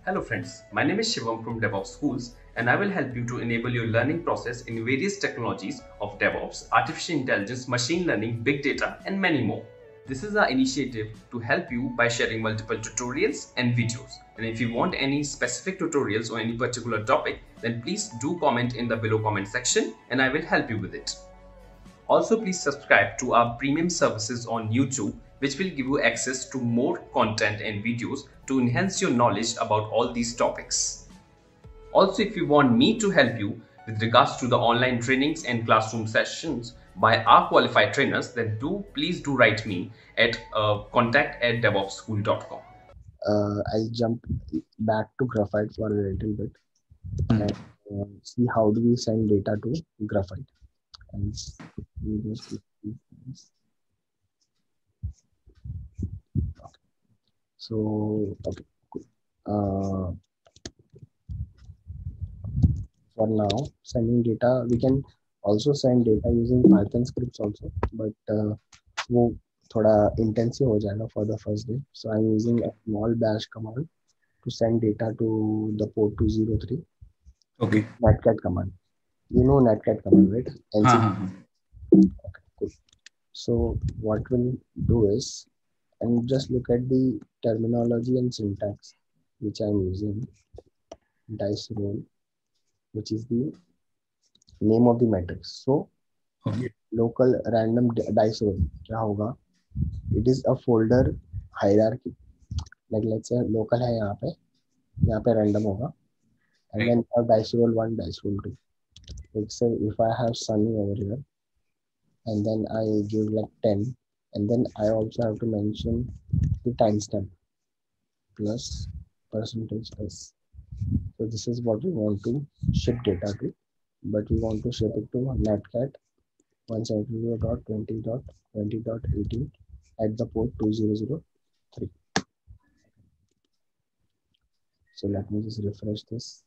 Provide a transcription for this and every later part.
Hello friends, my name is Shivam from DevOps Schools and I will help you to enable your learning process in various technologies of DevOps, artificial intelligence, machine learning, big data and many more. This is our initiative to help you by sharing multiple tutorials and videos. And if you want any specific tutorials or any particular topic, then please do comment in the below comment section and I will help you with it. Also, please subscribe to our premium services on YouTube, which will give you access to more content and videos to enhance your knowledge about all these topics. Also, if you want me to help you with regards to the online trainings and classroom sessions by our qualified trainers, then please do write me at contact@devopsschool.com. I'll jump back to Graphite for a little bit and see how do we send data to Graphite. And we just okay. So okay, cool. For now, sending data, we can also send data using Python scripts also, but वो थोड़ा intensive हो जाएगा for the first day. So I'm using a small bash command to send data to the port 203. Okay. Netcat command. You know netcat command, right? Okay, cool. So what we'll do is, and just look at the terminology and syntax which I'm using. Dice roll, which is the name of the matrix. So Okay. local random dice roll क्या होगा? It is a folder hierarchy. Like let's say local है यहाँ पे random होगा, and Right. then dice roll 1, dice roll 2. Let's say if I have Sunny over here, and then I give like 10, and then I also have to mention the timestamp plus percentage s. So this is what we want to ship data to, but we want to ship it to netcat 172.20.20.18 at the port 2003. So let me just refresh this.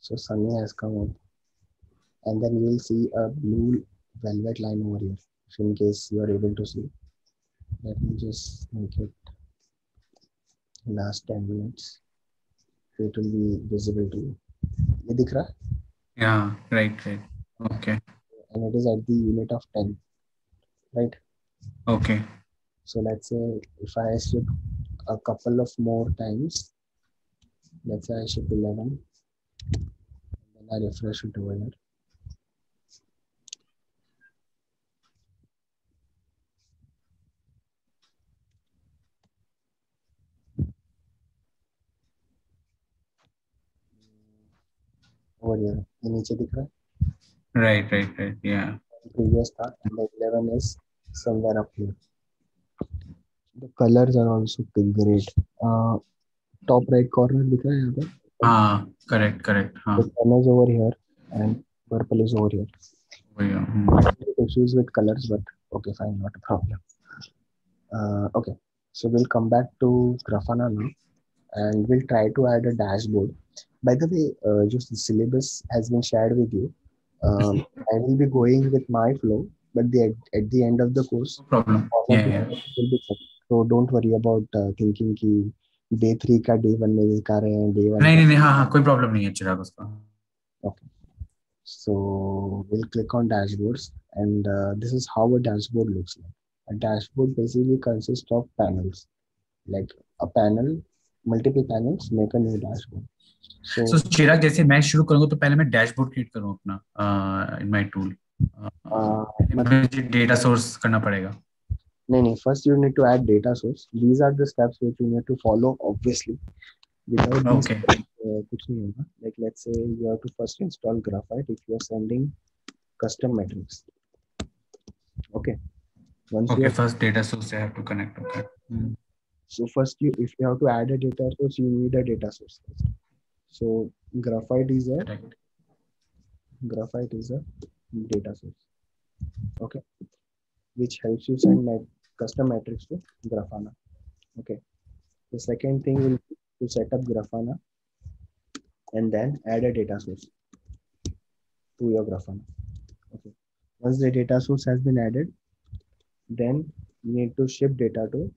So Sunny has come up, and then you will see a blue velvet line over here. So in case you are able to see, let me just make it last 10 minutes. So it will be visible to you. ये दिख रहा है? Yeah, right. Okay. And it is at the unit of 10, right? Okay. So let's say if I ship a couple of more times, let's say I ship 11, then I refresh it over here. Over here, ये नीचे दिख रहा है? Right. Yeah. Previous था, and the 11 is somewhere up here. The colors are also great. Top right corner दिख रहा है यहाँ पे? Correct. The pen is over here and purple is over here. Issues with colors, but okay, fine, not a problem. Okay, so we'll come back to Grafana now, and we'll try to add a dashboard. By the way, just the syllabus has been shared with you. I will be going with my flow, but at the end of the course, No problem. Yeah. will be set. So don't worry about thinking कि day 3 का day 1 में दिखा रहे हैं, day 1 नहीं हाँ कोई problem नहीं है चिराग उसका. Okay. So we'll click on dashboards, and this is how a dashboard looks like. A dashboard basically consists of panels, like a panel, multiple panels make a new dashboard. So चिराग जैसे मैं शुरू करूँगा तो पहले मैं dashboard create करूँ अपना in my tool. मुझे data source करना पड़ेगा. नहीं, first you need to add data source. These are the steps which you need to follow, obviously. Without these कुछ नहीं होगा. Like let's say you have to first install Graphite if you are sending custom metrics. Okay. First data source I have to connect. Okay. So first, if you have to add a data source, you need a data source first. So Graphite is a data source. Okay, which helps you send my custom metrics to Grafana. Okay. The second thing will be to set up Grafana and then add a data source. to your Grafana. Okay. Once the data source has been added, then you need to ship data to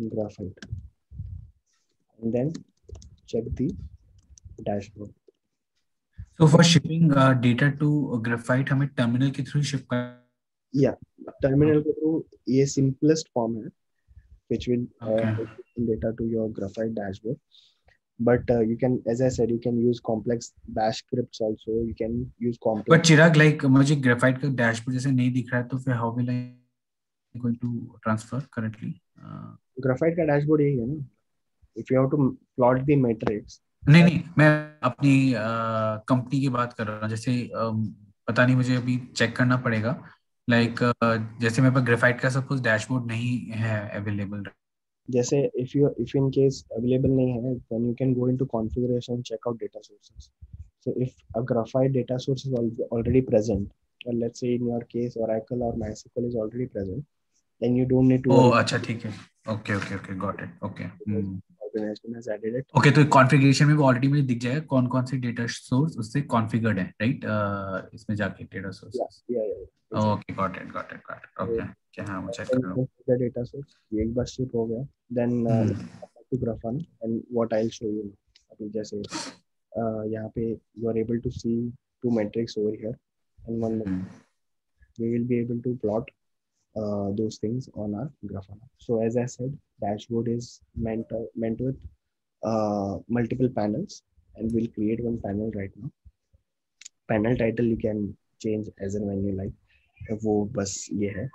Graphite and then check the dashboard. So for shipping data to Graphite, हमें terminal के through ship कर. Yeah, terminal के through ये simplest form है, which will Okay. data to your Graphite dashboard. But you can, as I said, you can use complex bash scripts also. You can use complex. But Chirag, like मुझे Graphite का dashboard जैसे नहीं दिख रहा है, तो फिर how will I going to transfer currently? Graphite का dashboard यही है ना. If you have to plot the metrics. नहीं, मैं अपनी कंपनी की बात कर रहा हूँ. जैसे पता नहीं, मुझे अभी चेक करना पड़ेगा. Like जैसे मेरे पास Graphite का सपोज डैशबोर्ड नहीं है अवेलेबल. जैसे if in case available नहीं है, then you can go into configuration, check out data sources. So if a Graphite data source is already present, or let's say in your case Oracle or MySQL is already present, then you don't need to. Oh, अच्छा ठीक है. Okay, got it. Okay. Organization has added it. Okay, तो configuration में वो already मुझे दिख जाएगा कौन से डेटा सोर्स उससे कॉन्फ़िगर्ड है, राइट? इसमें जाके data sources. Okay, got it. Okay. क्या हाँ, मैं चेक कर रहा हूँ. The data source ये एक बार शिप हो गया, then to Grafana, and what I'll show you अभी जैसे यहाँ पे you are able to see two metrics over here, and one we will be able to plot those things on our Grafana. So as I said, dashboard is meant with multiple panels, and we'll create one panel right now. Panel title you can change as and when you like. वो बस ये है.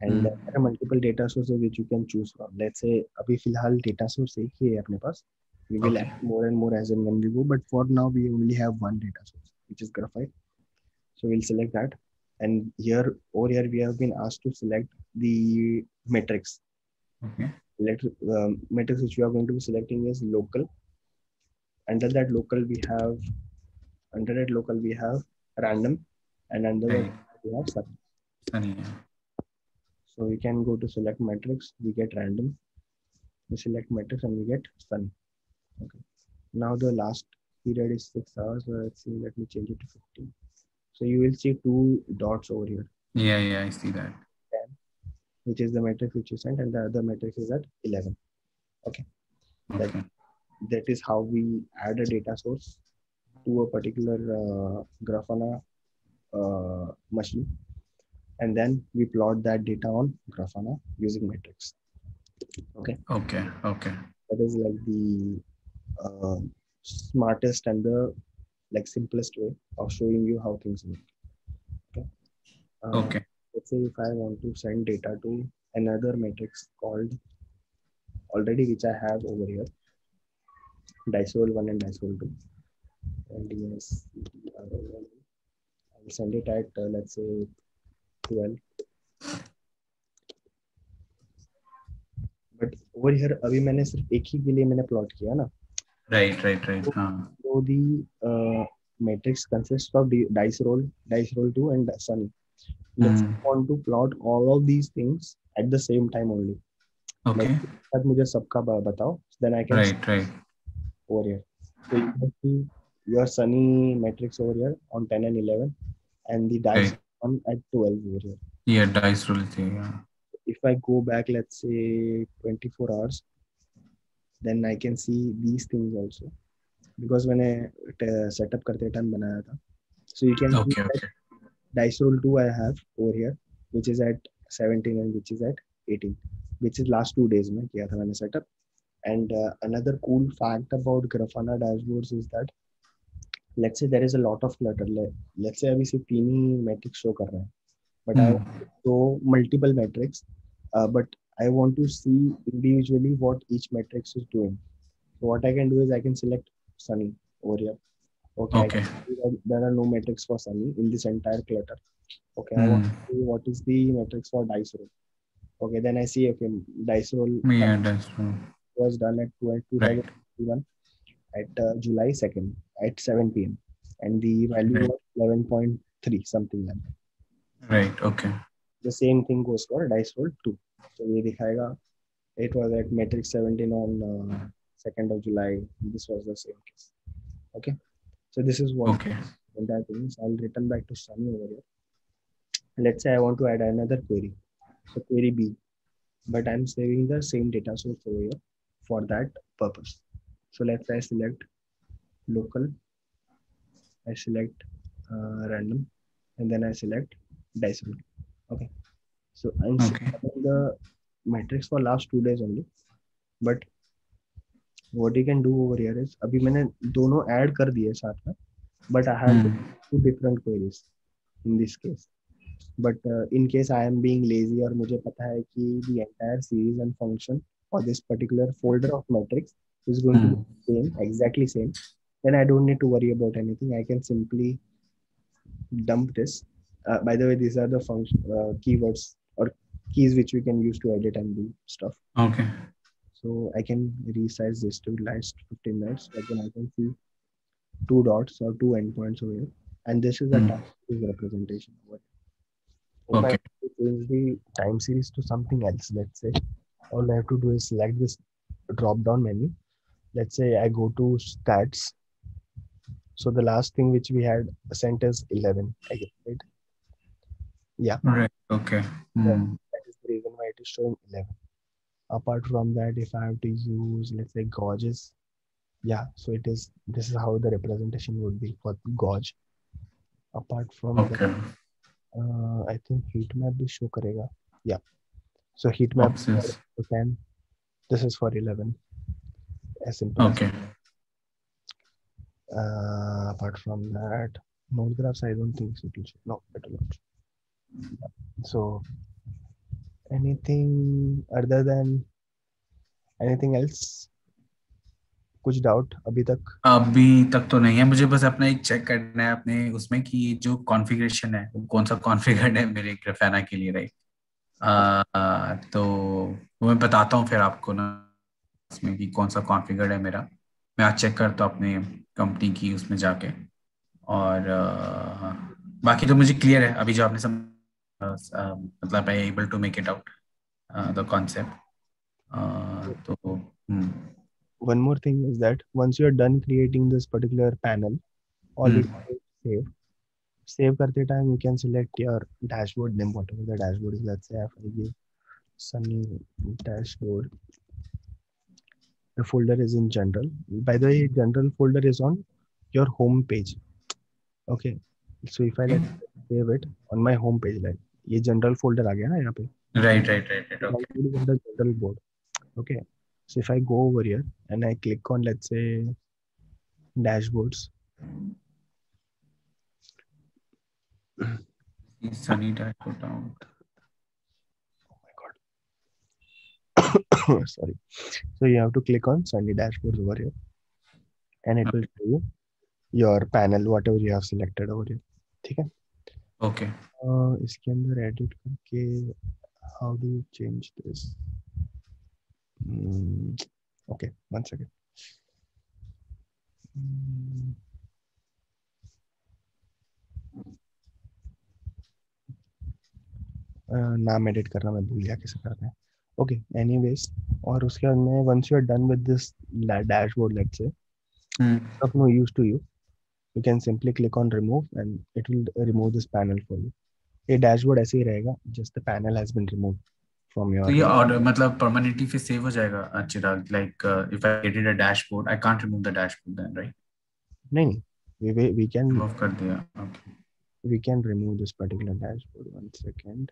And there are multiple data sources which you can choose from. Let's say अभी फिलहाल data source एक ही है अपने पास. We will add more and more as and when we go, but for now we only have one data source, which is Graphite. So we'll select that, and over here we have been asked to select the metrics. Okay. Metrics which we are going to be selecting is local. Under that local we have random, and under that we have sunny. So we can go to select metrics, we get random, we select metrics, and we get sunny. Okay. Now the last period is 6 hours. Let's see, let me change it to 15. So you will see two dots over here. Yeah, I see that. 10, which is the matrix which you sent, and the other matrix is at 11. Okay. That is how we add a data source to a particular Grafana machine, and then we plot that data on Grafana using metrics. Okay. That is like the smartest and the simplest way of showing you how things work. Okay. Let's say if I want to send data to another matrix called already, which I have over here, dice-roll 1 and dice-roll 2, and yes, I'll send it at let's say 12. But over here अभी मैंने सिर्फ एक ही के लिए मैंने plot किया ना. Right. So the matrix consists of dice-roll 2, and sunny. Let's want to plot all of these things at the same time only. Okay. अब मुझे सबका बताओ, then I can. Right. Over here. So you can see your sunny matrix over here on 10 and 11, and the dice one at 12 over here. Yeah, dice roll thing. Yeah. If I go back, let's say 24 hours, then I can see these things also, because when I set up करते time बनाया था. So you can see that dice roll 2 I have over here, which is at 17 and which is at 18, which is last 2 days में किया था मैंने setup. And another cool fact about Grafana dashboards is that, let's say there is a lot of clutter. Let's say अभी सिर्फ 3 ही metrics show कर रहा है, but I want to show multiple metrics, but I want to see individually what each matrix is doing. So what I can do is I can select sunny over here. Okay. There are no metrics for sunny in this entire clutter. Okay. I want to see what is the metrics for dice roll. Okay. Then I see, okay, dice roll. Yeah, dice roll was done at 2021 at July 2nd at 7 p.m. and the value was 11.3 something like that. Right. Okay. The same thing goes for dice roll 2. So ये दिखाएगा it was at matrix 17 on 2nd of July. This was the same case. Okay. So this is what entire thing. So I'll return back to Sunny over here. Let's say I want to add another query. So query B, but I'm saving the same data source over here for that purpose. So let's say I select local, I select random, and then I select decimal. Okay. So I'm setting the metrics for last 2 days only. But what you can do over here is, अभी मैंने दोनों add कर दिए साथ में, but I have two different queries in this case. But in case I am being lazy और मुझे पता है कि the entire series and function or this particular folder of metrics is going to be same, exactly same, then I don't need to worry about anything. I can simply dump this. By the way, these are the function keywords or keys which we can use to edit and do stuff. Okay. So I can resize this to last 15 minutes. Again, I can see 2 dots or 2 endpoints over here, and this is a time series representation over here. If I change the time series to something else, let's say, all I have to do is select this drop down menu. Let's say I go to stats. So the last thing which we had sent is 11, I guess, right? Yeah. Right. Okay. That is the reason why it is showing 11. Apart from that, if I have to use, let's say, gauges, yeah, so it is, this is how the representation would be for gauge. Apart from that, I think heat map will show karega. Yeah. So heat map for 10. This is for 11. As simple as that. Apart from that, node graphs, I don't think so. No, it will not. Yeah. So anything other than anything else? कुछ doubt अभी तक तो नहीं है. मुझे बस अपना एक चेक करना है अपने उसमें कि ये जो कॉन्फ़िगरेशन है वो कौन सा कॉन्फ़िगर्ड है मेरे ग्राफाना के लिए, राइट? तो वो मैं बताता हूँ फिर आपको ना उसमें कि कौन सा कॉन्फ़िगर्ड है मेरा. मैं आज चेक करता हूँ अपने कंपनी की उसमें जाके, और बाकी तो मुझे क्लियर है अभी जो आपने सब मतलब I able to make it out the concept. तो one more thing is that once you are done creating this particular panel, all you do is save karte time you can select your dashboard name, whatever the dashboard is. Let's say if I give Sunny dashboard, the folder is in general. By the way, general folder is on your home page. Okay, so if I let save it on my home page, like ये general folder आ गया ना यहाँ पे. Right. Okay. In the general board. Okay. So if I go over here and I click on, let's say, dashboards. Sunny dashboard down. Oh my God. Sorry. So you have to click on Sunny dashboards over here, and it will show you your panel, whatever you have selected over here. ठीक है? Okay. इसके अंदर edit करके how do you change this? Okay, one second. नाम edit करना मैं भूल गया कैसे करते हैं. Okay, anyways, और उसके बाद में once you are done with this dashboard, let's say, of no use to you, you can simply click on remove and it will remove this panel for you. ये dashboard ऐसे ही रहेगा, just the panel has been removed from your. तो ये और मतलब permanently फिर save हो जाएगा चिराग, like if I edit a dashboard I can't remove the dashboard then, right? नहीं, we can remove कर दिया. Okay. We can remove this particular dashboard. One second.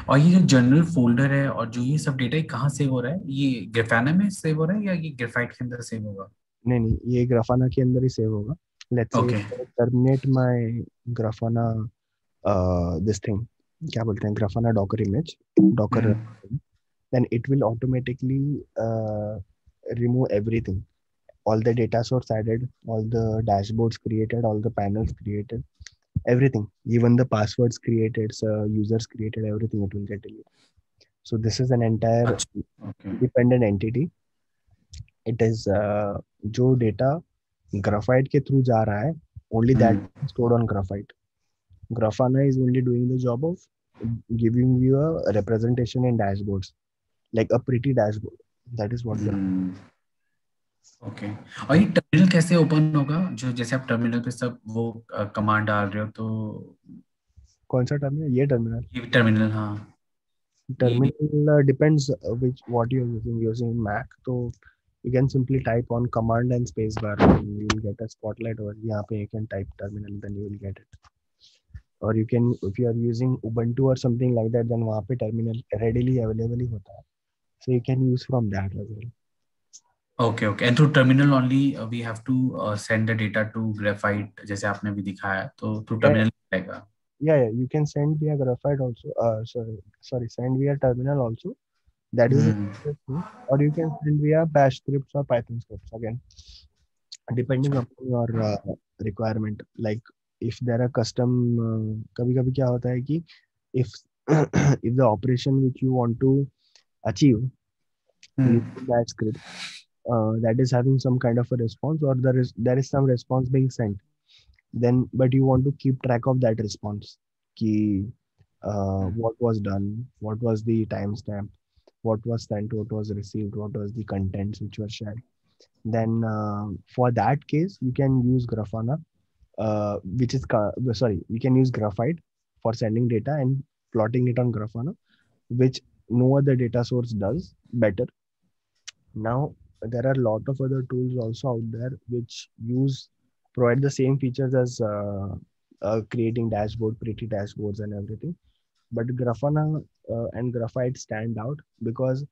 और ये जो जनरल फोल्डर है और जो ये सब डेटा कहाँ सेव हो रहा है, ये ग्राफाना में सेव हो रहा है या ये ग्राफाइट के अंदर सेव होगा? नहीं, ये ग्राफाना के अंदर ही सेव होगा. Let's say terminate my grafana this thing, क्या बोलते हैं, grafana docker image, docker, then it will automatically remove everything, all the data source added, all the dashboards created, all the panels created, everything, even the passwords created, users created, everything it will get deleted. So this is an entire independent entity. It is जो data Graphite के through जा रहा है, only that is stored on Graphite. Grafana is only doing the job of giving you a representation in dashboards, like a pretty dashboard. That is what. Okay. और ये terminal कैसे open होगा, जो जैसे आप टर्मिनल पे सब वो कमांड डाल रहे हो, तो कौन सा टर्मिनल? ये टर्मिनल? ये टर्मिनल, हाँ ये। Terminal depends which what you're using. Using Mac, so you can simply type on command and space bar, and you will get a spotlight over यहाँ पे. You can type terminal, then you will get it. Or you can, if you are using Ubuntu or something like that, then वहाँ पे terminal readily available ही होता है. So you can use from that as well. Okay okay, and through terminal only we have to send the data to graphite, जैसे आपने भी दिखाया, तो through Yeah, terminal आएगा। yeah. You can send via Graphite also. Sorry, send via terminal also. That is the hmm. easiest thing. Or you can send via Bash scripts or Python scripts again, depending अच्छा। upon your requirement. Like if there are custom, कभी कभी क्या होता है कि if if the operation which you want to achieve using that script, that is having some kind of a response, or there is some response being sent, then but you want to keep track of that response, कि what was done, what was the timestamp, what was sent, what was received, what was the contents which were shared. Then for that case, you can use Grafana, you can use Graphite for sending data and plotting it on Grafana, which no other data source does better. Now, there are a lot of other tools also out there which provide the same features as creating pretty dashboards and everything. But Grafana and Graphite stand out because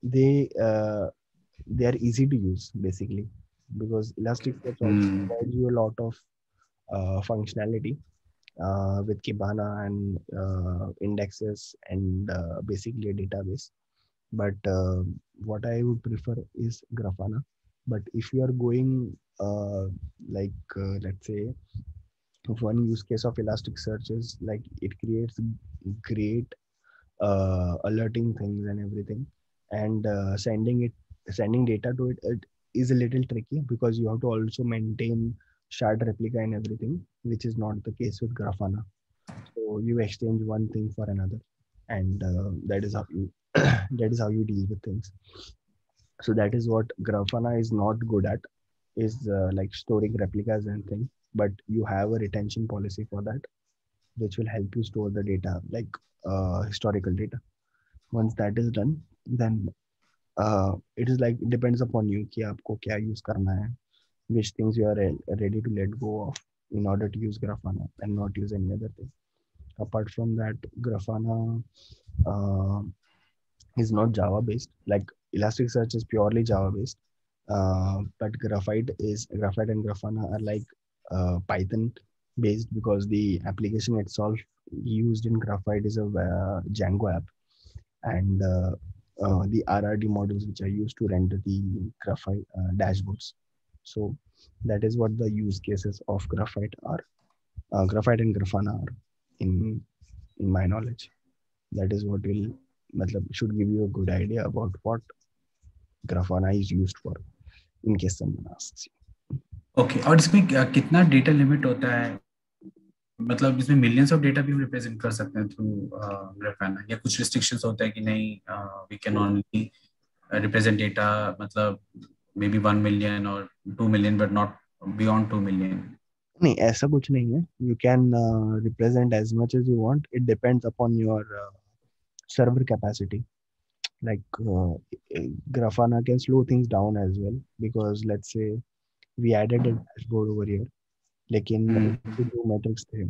they uh, they are easy to use basically, because Elasticsearch also provides you a lot of functionality with Kibana and indexes and basically a database. But what I would prefer is Grafana. But if you are going let's say, one use case of Elasticsearch is like it creates great alerting things and everything, and sending data to it is a little tricky because you have to also maintain shard replica and everything, which is not the case with Grafana. So you exchange one thing for another, and that is how you that is how you deal with things. So that is what Grafana is not good at, is like storing replicas and things. But you have a retention policy for that, which will help you store the data, like historical data. Once that is done, then it is like, it depends upon you कि आपको क्या use करना है, which things you are ready to let go of in order to use Grafana and not use any other thing. Apart from that, Grafana uh, is not Java based. Like Elasticsearch is purely Java based, but Graphite and Grafana are like Python based, because the application itself used in Graphite is a Django app, and the RRD modules which are used to render the Graphite dashboards. So that is what the use cases of Graphite are. Graphite and Grafana are, in my knowledge. That is what should give you a good idea about what Grafana is used for, in case someone asks you. Okay, और इसमें कितना data limit होता है, मतलब इसमें millions of data भी हम represent कर सकते हैं थ्रू ग्राफाना, या कुछ रिस्ट्रिक्शंस होता है कि नहीं, we can only represent data, मतलब मे बी 1 मिलियन और 2 million but not beyond 2 million? नहीं, ऐसा कुछ नहीं है. You can represent as much as you want. It depends upon your server capacity. Like Grafana can slow things down as well, because let's say we added a dashboard over here, लेकिन दो metrics थे,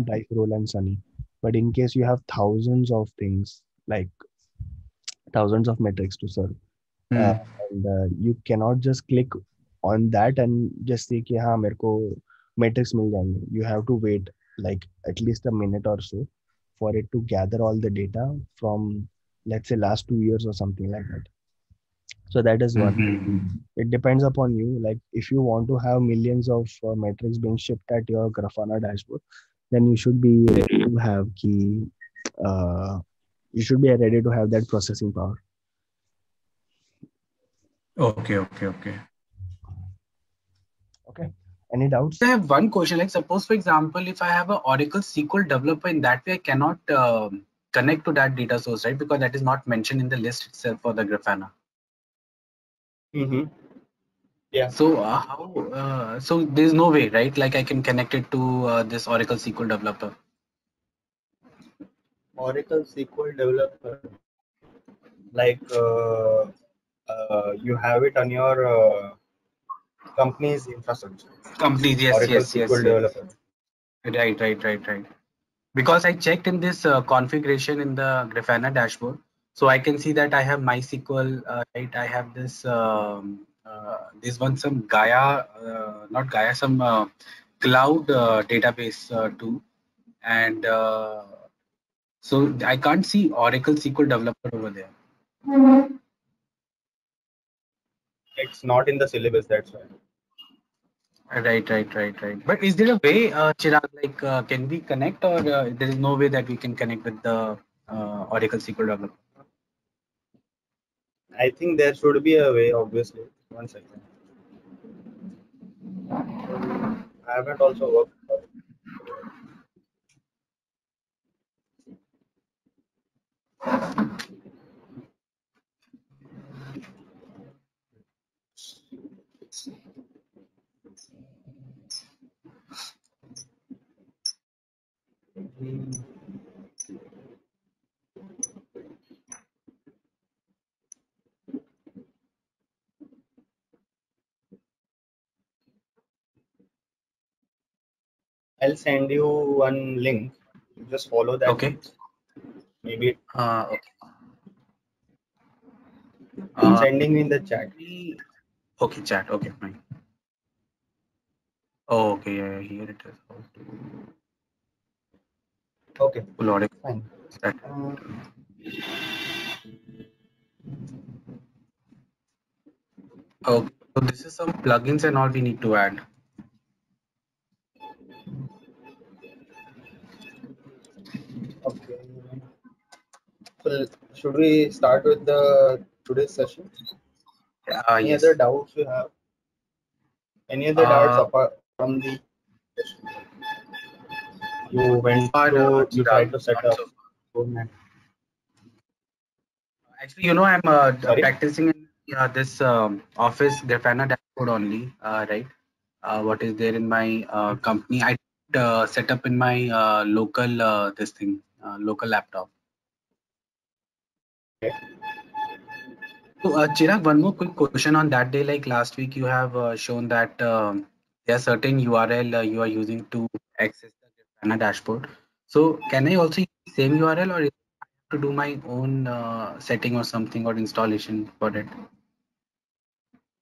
dice roll and sunny. But in case you have thousands of things, like thousands of metrics to serve, and you cannot just click on that and just say कि हाँ मेरे को metrics मिल जाएंगे. You have to wait like at least a minute or so for it to gather all the data from, let's say, last 2 years or something like that. So that is one. It depends upon you. Like if you want to have millions of metrics being shipped at your Grafana dashboard, then you should be ready to have that processing power. Okay. Any doubts? I have one question. Like, suppose, for example, if I have an Oracle SQL developer, in that way I cannot connect to that data source, right? Because that is not mentioned in the list itself for the Grafana. Yeah. So how? So there's no way, right? Like I can connect it to this Oracle SQL developer. Oracle SQL developer, like you have it on your company's infrastructure. Companies, yes, Oracle yes, yes, SQL yes. developer. Right. Because I checked in this configuration in the Grafana dashboard, so I can see that I have MySQL, right? I have this one, some Gaia, not Gaia, some cloud database too, and so I can't see Oracle SQL developer over there. It's not in the syllabus, that's why. Right. But is there a way, Chirag, like can we connect, or there is no way that we can connect with the Oracle SQL developer? I think there should be a way, obviously. 1 second. I haven't also worked for it. I'll send you one link. You just follow that Okay. link. Maybe Okay. I'm sending in the chat. Okay, chat. Okay, fine. Oh, okay, yeah, here it is. Okay, Lord, fine. that. Okay, so this is some plugins and all we need to add. Okay. So should we start with the today's session? Any Yes. other doubts you have? Any other doubts apart from the you went through, you tried to set up? Actually, you know, I'm practicing in this Office Grafana dashboard only, right? What is there in my company? I set up in my local local laptop. Okay. So, Chirag, one more quick question on that day. Like last week, you have shown that there are certain URL you are using to access the Grafana dashboard. So, can I also use the same URL, or is it I have to do my own setting or something, or installation for it?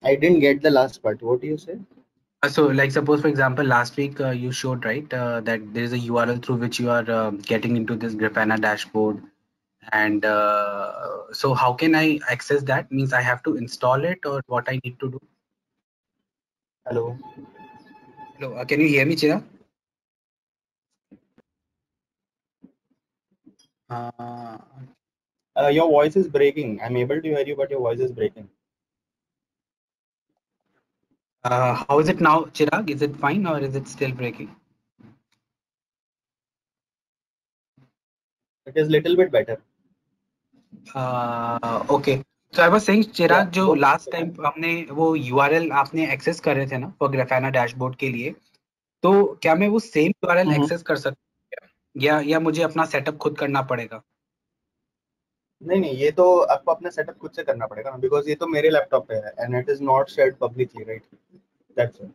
I didn't get the last part. What do you say? So, like, suppose, for example, last week you showed, right, that there is a URL through which you are getting into this Grafana dashboard. And so how can I access that? Means I have to install it, or what I need to do? Hello. Hello, can you hear me, Chira? Your voice is breaking. I'm able to hear you, but your voice is breaking. How is it now, Chirag? Is it fine, or is it still breaking? It is little bit better. Okay. So I was saying, Chirag, जो go. last time हमने वो URL आपने access कर रहे थे ना for Grafana dashboard के लिए, तो क्या मैं वो same URL access कर सकता हूँ या मुझे अपना setup खुद करना पड़ेगा? नहीं, ये तो आपको अपना सेटअप खुद से करना पड़ेगा ना, बिकॉज ये तो मेरे लैपटॉप पे है and it is not shared publicly, right? That's it.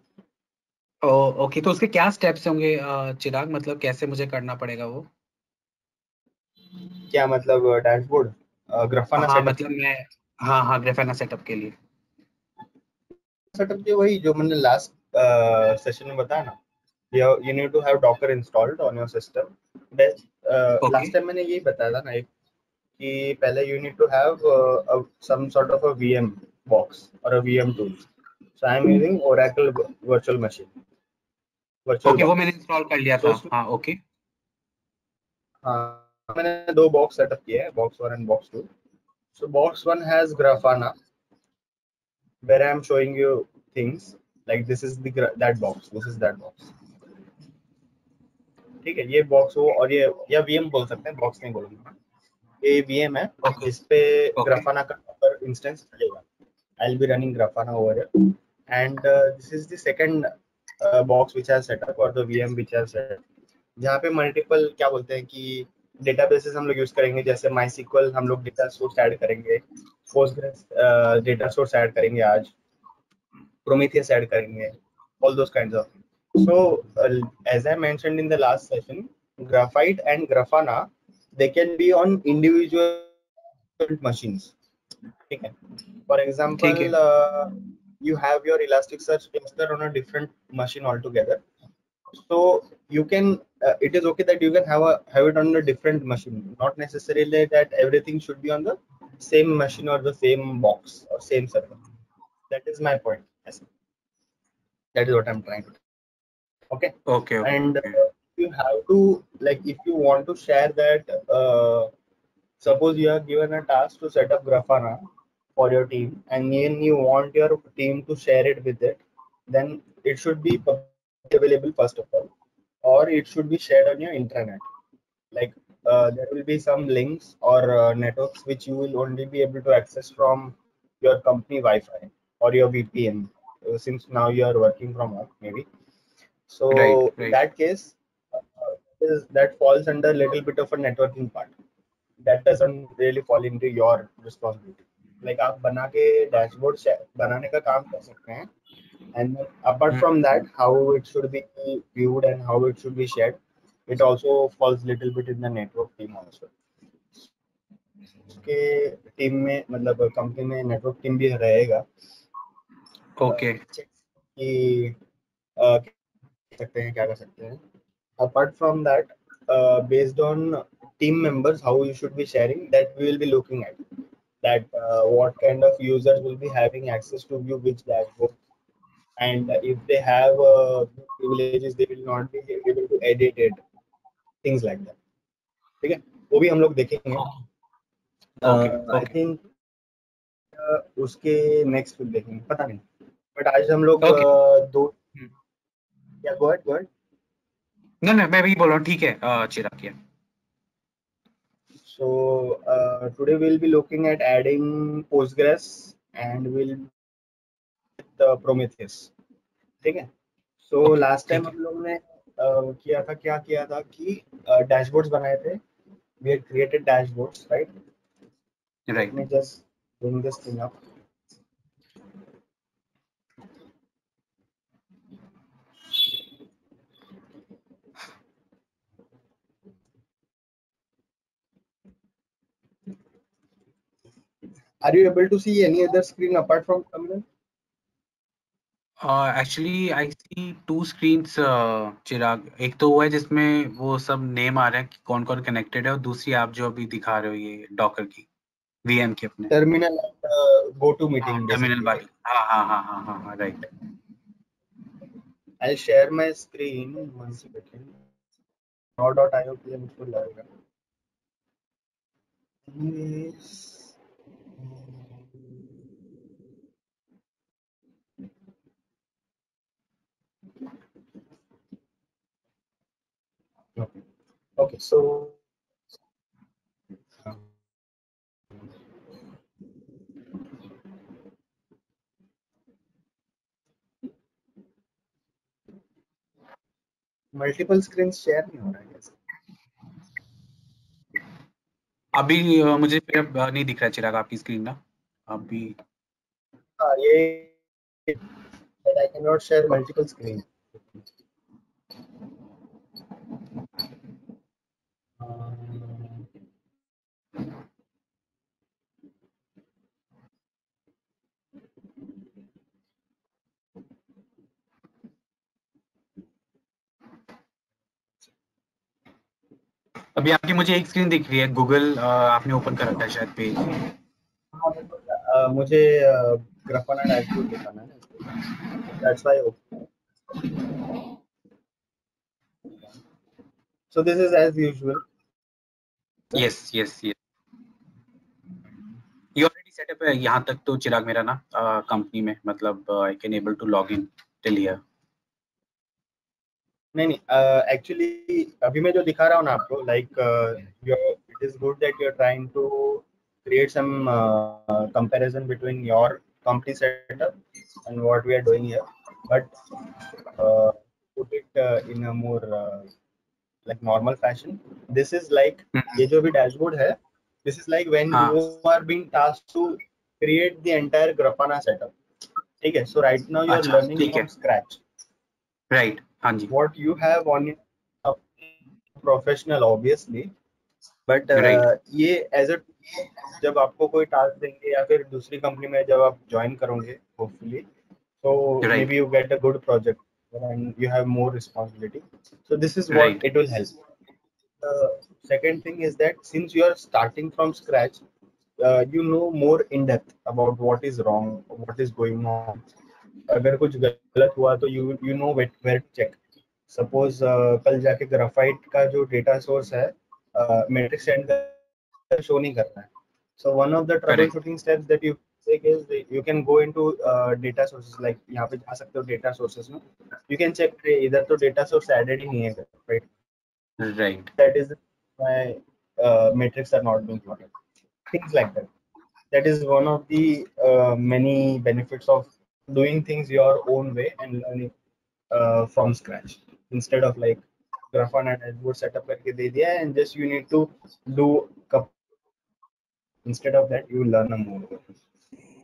Okay, तो उसके क्या स्टेप्स होंगे चिराग? मतलब कैसे मुझे करना पड़ेगा वो? क्या मतलब डैशबोर्ड ग्राफाना सेटअप? मतलब मैं हाँ ग्राफाना सेटअप के लिए वही जो मैंने लास्ट सेशन में बताया ना, you need to have Docker installed on your system. Last time मैंने यही बताया था ना एक, कि पहले you need to have some sort of a VM box or a VM tool. So I am using Oracle virtual machine. Okay, वो मैंने इंस्टॉल कर लिया था. हाँ, ओके. हाँ, मैंने दो बॉक्स सेटअप किए हैं, box 1 and box 2. So box 1 has Grafana, where I am showing you things like this is that box, this is that box. ठीक है, ये बॉक्स हो, और ये या VM बोल सकते हैं, बॉक्स नहीं बोलूंगा. ये VM है जिसपे Grafana का इंस्टेंस चलेगा. I'll be running Grafana over here. and this is the second box which I set up or the VM which I set up, जहाँ पे मल्टीपल क्या बोलते हैं कि डेटाबेसेस हम लोग यूज करेंगे, जैसे MySQL हम लोग डेटा सोर्स ऐड करेंगे, Postgres डेटा सोर्स ऐड करेंगे, आज Prometheus ऐड करेंगे, all those kinds of. So as I mentioned in the last session, Graphite and Grafana, they can be on individual machines. Okay. For example, you have your Elasticsearch cluster on a different machine altogether. So you can it is okay that you can have it on a different machine, not necessarily that everything should be on the same machine or the same box or same server. That is my point. Yes. That is what I'm trying to do. Okay. And you have to, like, if you want to share that, suppose you are given a task to set up Grafana for your team, and then you want your team to share it with it, then it should be available first of all, or it should be shared on your intranet. Like there will be some links or networks which you will only be able to access from your company Wi-Fi or your VPN, since now you are working from home maybe. So in that case, that falls under a little bit of a networking part. That doesn't really fall into your responsibility. Like आप बना के dashboard बनाने का काम कर सकते हैं, and apart from that, how it should be viewed and how it should be shared, it also falls little bit in the network team also. उसके टीम में मतलब कंपनी में नेटवर्क टीम भी रहेगा. ओके. कि सकते हैं, क्या कर सकते हैं. Apart from that, based on team members, how you should be sharing, that we will be looking at. That what kind of users will be having access to view which dashboard, and if they have privileges, they will not be able to edit it, things like that. ठीक है, वो भी हम लोग देखेंगे. I think उसके next week देखेंगे, पता नहीं, बट आज हम लोग दो. या go ahead. No, मैं भी बोल रहा हूँ. ठीक है चिराग. किया. So today we'll be looking at adding Postgres and we'll with Prometheus. ठीक है. So last time हम लोग ने क्या किया था कि dashboards बनाए थे. We had created dashboards, right? Let me just bring this thing up. Are you able to see any other screen apart from terminal? Actually, I see two screens, चिराग. एक तो वो है जिसमें वो सब नेम आ रहा है कि कौन कौन कनेक्टेड है, और दूसरी आप जो अभी दिखा रहे हो ये डॉकर की VM के अपने terminal go to meeting terminal वाली. हाँ right. I'll share my screen. One second. Raw.io पे मुझको लगेगा. Yes. Okay, so multiple screen share नहीं हो रहा है कैसे? अभी मुझे फिर नहीं दिख रहा चिराग आपकी स्क्रीन ना अभी. ये that I cannot share multiple screen. अभी आपकी मुझे एक स्क्रीन दिख रही है. गूगल आपने ओपन कर रखा है शायद पेज. मुझे ग्राफाना डैशबोर्ड दिखाना है. That's why. So this is as usual. Yes. You already set up है यहाँ तक तो चिराग मेरा ना कंपनी में, मतलब I can able to log in till here. नहीं एक्चुअली अभी मैं जो दिखा रहा हूँ ना आपको, like it is good that you are trying to create some comparison between your company setup and what we are doing here, but put it in a more like normal fashion. This is like ये जो भी dashboard है, this is like when you are being tasked to create the entire Grafana setup. ठीक है? So right now you are learning from scratch. Right. हाँ जी. What you have on a professional obviously, but ये as a जब आपको कोई task देंगे या फिर दूसरी कंपनी में जब आप ज्वाइन करोगे hopefully, so maybe you get a good project and you have more responsibility. So this is what it will help. Second thing is that since you are starting from scratch, you know more in depth about what is wrong, what is going on. अगर कुछ गलत हुआ तो you know where to check. Suppose कल जाके graphite का जो data source है मैट्रिक्स सेंड शो नहीं करता है. So one of the troubleshooting steps that you take is you can go into data sources, like यहाँ पे जा सकते हो data sources में. You can check इधर तो data source added ही नहीं है, right? Right. That is why metrics are not being plotted. Things like that. That is one of the many benefits of doing things your own way and learning from scratch, instead of like Grafana dashboard setup करके दे दिया and just you need to do couple. Instead of that, you learn a more.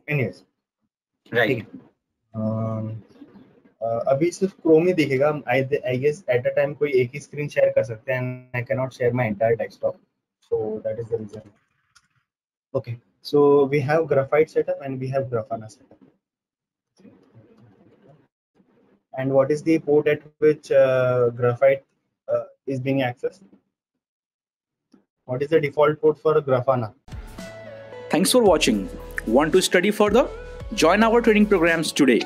Anyways, right. अभी सिर्फ Chrome ही दिखेगा. I guess at a time कोई एक ही screen share कर सकते हैं and I cannot share my entire desktop, so that is the reason. Okay, so we have Graphite setup and we have Grafana setup. And what is the port at which Graphite is being accessed? What is the default port for Grafana? Thanks for watching. Want to study further? Join our training programs today.